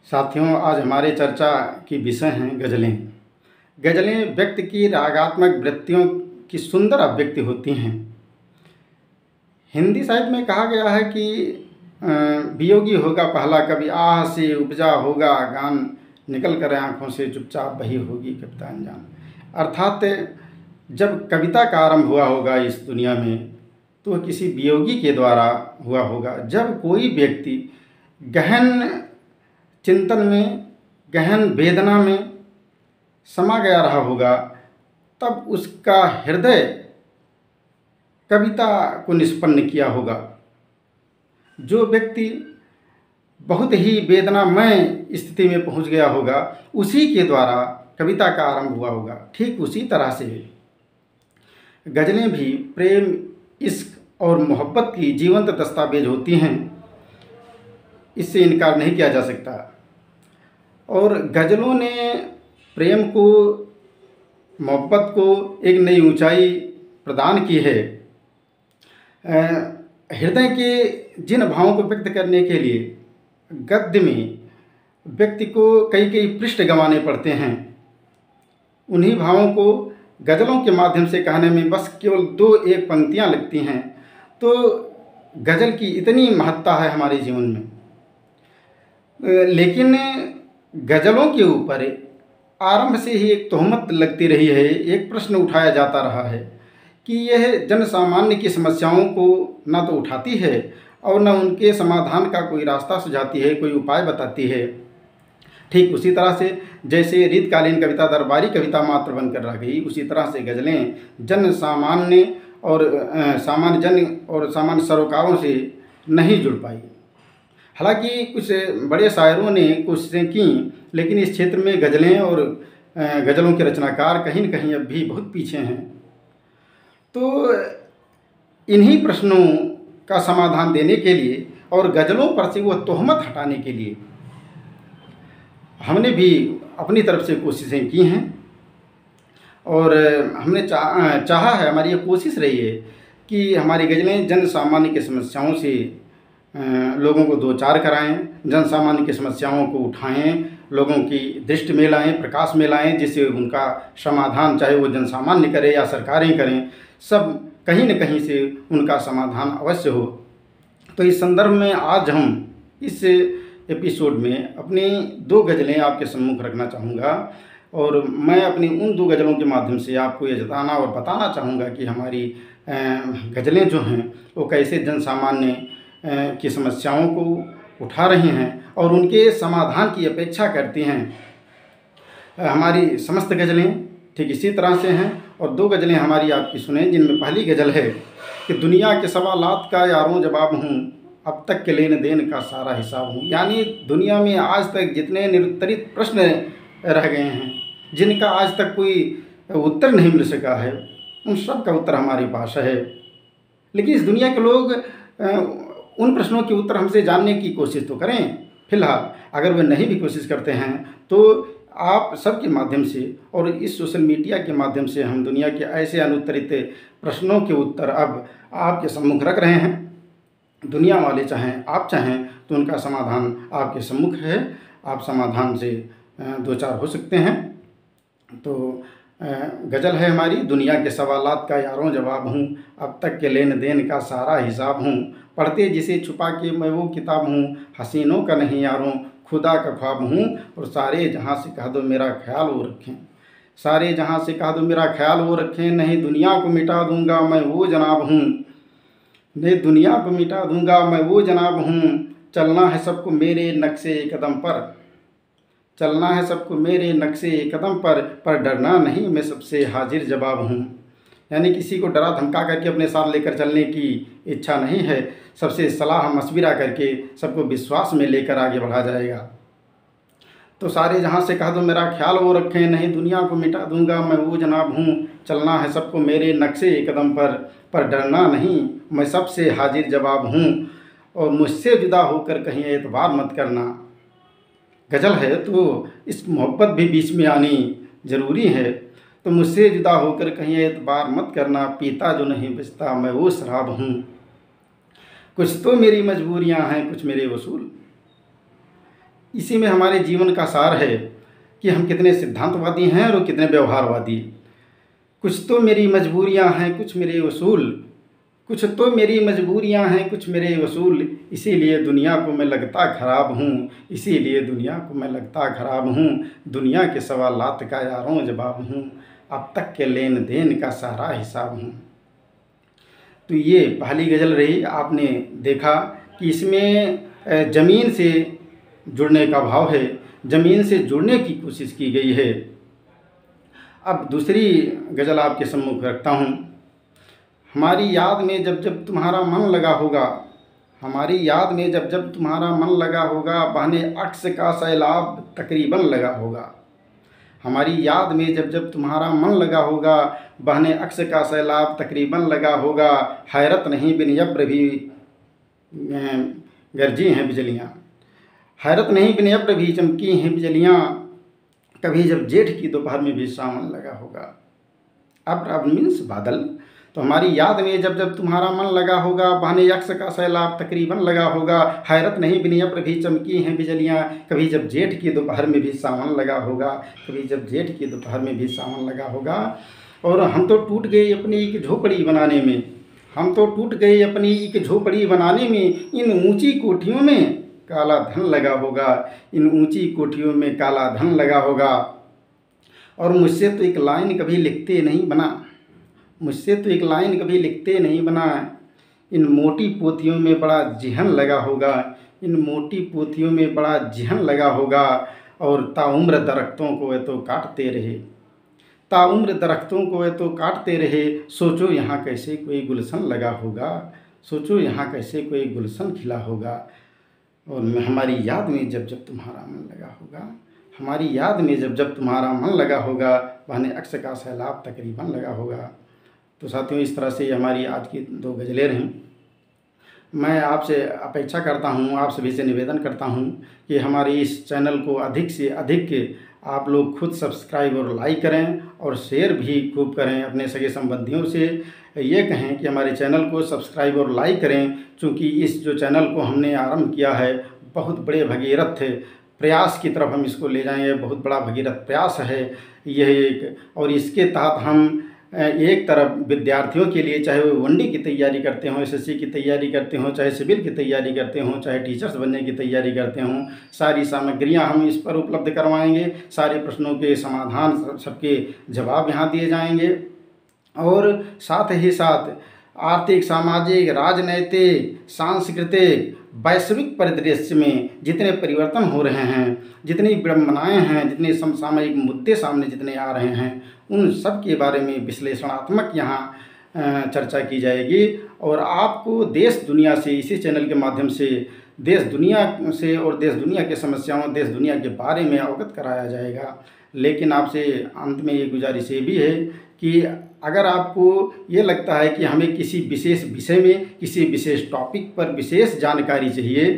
साथियों, आज हमारे चर्चा की विषय हैं गज़लें। गज़लें व्यक्ति की रागात्मक वृत्तियों की सुंदर अभिव्यक्ति होती हैं। हिंदी साहित्य में कहा गया है कि वियोगी होगा पहला कवि, आह से उपजा होगा गान, निकल कर आँखों से चुपचाप बही होगी कविता अनजान। अर्थात जब कविता का आरंभ हुआ होगा इस दुनिया में तो वह किसी वियोगी के द्वारा हुआ होगा। जब कोई व्यक्ति गहन चिंतन में, गहन वेदना में समा गया रहा होगा, तब उसका हृदय कविता को निष्पन्न किया होगा। जो व्यक्ति बहुत ही वेदनामय स्थिति में पहुंच गया होगा, उसी के द्वारा कविता का आरंभ हुआ होगा। ठीक उसी तरह से गज़लें भी प्रेम, इश्क और मोहब्बत की जीवंत दस्तावेज होती हैं। इससे इनकार नहीं किया जा सकता। और गज़लों ने प्रेम को, मोहब्बत को एक नई ऊंचाई प्रदान की है। हृदय के जिन भावों को व्यक्त करने के लिए गद्य में व्यक्ति को कई कई पृष्ठ गंवाने पड़ते हैं, उन्हीं भावों को गज़लों के माध्यम से कहने में बस केवल 2-1 पंक्तियां लगती हैं, तो गज़ल की इतनी महत्ता है हमारे जीवन में। लेकिन गज़लों के ऊपर आरंभ से ही एक तोहमत लगती रही है, एक प्रश्न उठाया जाता रहा है कि यह जन सामान्य की समस्याओं को न तो उठाती है और न उनके समाधान का कोई रास्ता सुझाती है, कोई उपाय बताती है। ठीक उसी तरह से जैसे रीतकालीन कविता दरबारी कविता मात्र बनकर रह गई, उसी तरह से गज़लें जन सामान्य और सामान्य जन और सामान्य सरोकारों से नहीं जुड़ पाई। हालांकि कुछ बड़े शायरों ने कोशिशें की, लेकिन इस क्षेत्र में गज़लें और गज़लों के रचनाकार कहीं न कहीं अब भी बहुत पीछे हैं। तो इन्हीं प्रश्नों का समाधान देने के लिए और गज़लों पर से वह तोहमत हटाने के लिए हमने भी अपनी तरफ से कोशिशें की हैं। और हमने चाहा है, हमारी ये कोशिश रही है कि हमारी गज़लें जन सामान्य की समस्याओं से लोगों को दो चार कराएं, जन सामान्य की समस्याओं को उठाएं, लोगों की दृष्टि में लाएं, प्रकाश में लाएं, जिससे उनका समाधान, चाहे वो जन सामान्य करे या सरकारें करें, सब कहीं न कहीं से उनका समाधान अवश्य हो। तो इस संदर्भ में आज हम इस एपिसोड में अपनी 2 गज़लें आपके सम्मुख रखना चाहूँगा और मैं अपनी उन 2 गज़लों के माध्यम से आपको ये जताना और बताना चाहूँगा कि हमारी गज़लें जो हैं वो कैसे जन सामान्य की समस्याओं को उठा रही हैं और उनके समाधान की अपेक्षा करती हैं। हमारी समस्त गज़लें ठीक इसी तरह से हैं और 2 गज़लें हमारी आपकी सुने, जिनमें पहली गज़ल है कि दुनिया के सवालात का यारों जवाब हूँ, अब तक के लेन देन का सारा हिसाब हूँ। यानी दुनिया में आज तक जितने निरुत्तरित प्रश्न रह गए हैं, जिनका आज तक कोई उत्तर नहीं मिल सका है, उन सब का उत्तर हमारे पास है। लेकिन इस दुनिया के लोग उन प्रश्नों के उत्तर हमसे जानने की कोशिश तो करें। फिलहाल अगर वे नहीं भी कोशिश करते हैं तो आप सबके माध्यम से और इस सोशल मीडिया के माध्यम से हम दुनिया के ऐसे अनुत्तरित प्रश्नों के उत्तर अब आपके सम्मुख रख रहे हैं। दुनिया वाले चाहें, आप चाहें, तो उनका समाधान आपके सम्मुख है। आप समाधान से दो चार हो सकते हैं। तो गज़ल है हमारी, दुनिया के सवालात का यारों जवाब हूँ, अब तक के लेन देन का सारा हिसाब हूँ, पढ़ते जिसे छुपा के मैं वो किताब हूँ, हसीनों का नहीं यारों खुदा का ख्वाब हूँ, और सारे जहाँ से कह दो मेरा ख्याल वो रखें, सारे जहाँ से कह दो मेरा ख्याल वो रखें, नहीं दुनिया को मिटा दूँगा मैं वो जनाब हूँ, नहीं दुनिया को मिटा दूँगा मैं वो जनाब हूँ, चलना है सबको मेरे नक्शे कदम पर, चलना है सबको मेरे नक्शे कदम पर डरना नहीं मैं सबसे हाजिर जवाब हूँ। यानी किसी को डरा धमका करके अपने साथ लेकर चलने की इच्छा नहीं है, सबसे सलाह मशविरा करके सबको विश्वास में लेकर आगे बढ़ा जाएगा। तो सारे जहाँ से कह दो मेरा ख्याल वो रखें, नहीं दुनिया को मिटा दूंगा मैं वो जनाब हूँ, चलना है सबको मेरे नक्शे कदम पर डरना नहीं मैं सबसे हाजिर जवाब हूँ, और मुझसे जुदा होकर कहीं एतबार मत करना। गज़ल है तो इस मोहब्बत भी बीच में आनी ज़रूरी है। तो मुझसे जुदा होकर कहीं एतबार मत करना, पीता जो नहीं बचता मैं वो शराब हूँ, कुछ तो मेरी मजबूरियाँ हैं कुछ मेरे वसूल। इसी में हमारे जीवन का सार है कि हम कितने सिद्धांतवादी हैं और कितने व्यवहारवादी। कुछ तो मेरी मजबूरियां हैं, कुछ मेरे उसूल, कुछ तो मेरी मजबूरियां हैं, कुछ मेरे उसूल, इसीलिए दुनिया को मैं लगता ख़राब हूँ, इसीलिए दुनिया को मैं लगता ख़राब हूँ, दुनिया के सवालात का यारों जवाब हूँ, अब तक के लेन देन का सारा हिसाब हूँ। तो ये पहली गज़ल रही। आपने देखा कि इसमें ज़मीन से जुड़ने का भाव है, ज़मीन से जुड़ने की कोशिश की गई है। अब दूसरी गज़ल आपके सम्मुख रखता हूँ। हमारी याद में जब जब तुम्हारा मन लगा होगा, हमारी याद में जब जब तुम्हारा मन लगा होगा, बहने अक्स का सैलाब तकरीबन लगा होगा। हमारी याद में जब जब तुम्हारा मन लगा होगा, बहने अक्स का सैलाब तकरीबन लगा होगा। हैरत नहीं बिन यब्र भी गरजी हैं बिजलियाँ, हैरत नहीं बिन यब्र भी चमकी हैं बिजलियाँ, कभी जब जेठ की दोपहर में भी सावन लगा होगा। अब मीन्स बादल। तो हमारी याद में जब जब तुम्हारा मन लगा होगा, बहने यक्स का सैलाब तकरीबन लगा होगा। हैरत नहीं बिन यब्र भी चमकी हैं बिजलियाँ, कभी जब जेठ की दोपहर में भी सावन लगा होगा, कभी जब जेठ की दोपहर में भी सावन लगा होगा। और हम तो टूट गए अपनी एक झोपड़ी बनाने में, हम तो टूट गए अपनी एक झोपड़ी बनाने में, इन ऊंची कोठियों में काला धन लगा होगा, इन ऊंची कोठियों में काला धन लगा होगा। और मुझसे तो एक लाइन कभी लिखते नहीं बना, मुझसे तो एक लाइन कभी लिखते नहीं बना, इन मोटी पोथियों में बड़ा जिहन लगा होगा, इन मोटी पोथियों में बड़ा जिहन लगा होगा। और ताउम्र दरख्तों को वे तो काटते रहे, ताउम्र दरख्तों को वे तो काटते रहे, सोचो यहाँ कैसे कोई गुलशन लगा होगा, सोचो यहाँ कैसे कोई गुलशन खिला होगा। और हमारी याद में जब जब तुम्हारा मन लगा होगा, हमारी याद में जब जब तुम्हारा मन लगा होगा, बहने अक्स का सैलाब तकरीबन लगा होगा। तो साथियों, इस तरह से हमारी आज की 2 गज़लें रहीं। मैं आपसे अपेक्षा करता हूँ, आप सभी से निवेदन करता हूँ कि हमारे इस चैनल को अधिक से अधिक आप लोग खुद सब्सक्राइब और लाइक करें और शेयर भी खूब करें। अपने सगे संबंधियों से ये कहें कि हमारे चैनल को सब्सक्राइब और लाइक करें, क्योंकि इस जो चैनल को हमने आरंभ किया है, बहुत बड़े भगीरथ प्रयास की तरफ हम इसको ले जाएंगे। बहुत बड़ा भगीरथ प्रयास है यह एक, और इसके तहत हम एक तरफ विद्यार्थियों के लिए, चाहे वो वनडी की तैयारी करते हों, एसएससी की तैयारी करते हों, चाहे सिविल की तैयारी करते हों, चाहे टीचर्स बनने की तैयारी करते हों, सारी सामग्रियां हम इस पर उपलब्ध करवाएंगे। सारे प्रश्नों के समाधान, सबके जवाब यहाँ दिए जाएंगे। और साथ ही साथ आर्थिक, सामाजिक, राजनैतिक, सांस्कृतिक, वैश्विक परिदृश्य में जितने परिवर्तन हो रहे हैं, जितनी विडंबनाएँ हैं, जितने समसामयिक मुद्दे सामने जितने आ रहे हैं, उन सब के बारे में विश्लेषणात्मक यहाँ चर्चा की जाएगी। और आपको देश दुनिया से, इसी चैनल के माध्यम से देश दुनिया से और देश दुनिया की समस्याओं, देश दुनिया के बारे में अवगत कराया जाएगा। लेकिन आपसे अंत में ये गुजारिश ये भी है कि अगर आपको ये लगता है कि हमें किसी विशेष विषय में, किसी विशेष टॉपिक पर विशेष जानकारी चाहिए,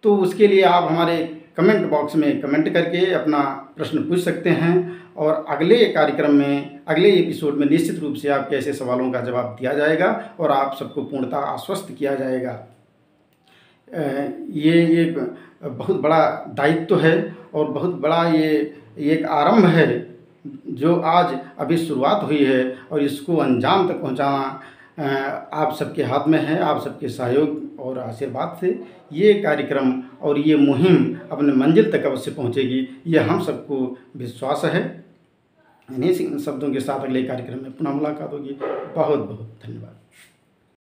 तो उसके लिए आप हमारे कमेंट बॉक्स में कमेंट करके अपना प्रश्न पूछ सकते हैं। और अगले कार्यक्रम में, अगले एपिसोड में निश्चित रूप से आपके ऐसे सवालों का जवाब दिया जाएगा और आप सबको पूर्णतः आश्वस्त किया जाएगा। ये एक बहुत बड़ा दायित्व है और बहुत बड़ा ये एक आरंभ है जो आज अभी शुरुआत हुई है, और इसको अंजाम तक पहुंचाना आप सबके हाथ में है। आप सबके सहयोग और आशीर्वाद से ये कार्यक्रम और ये मुहिम अपने मंजिल तक अवश्य पहुंचेगी, ये हम सबको विश्वास है। इन्हीं शब्दों के साथ अगले कार्यक्रम में पुनः मुलाकात होगी। बहुत बहुत धन्यवाद।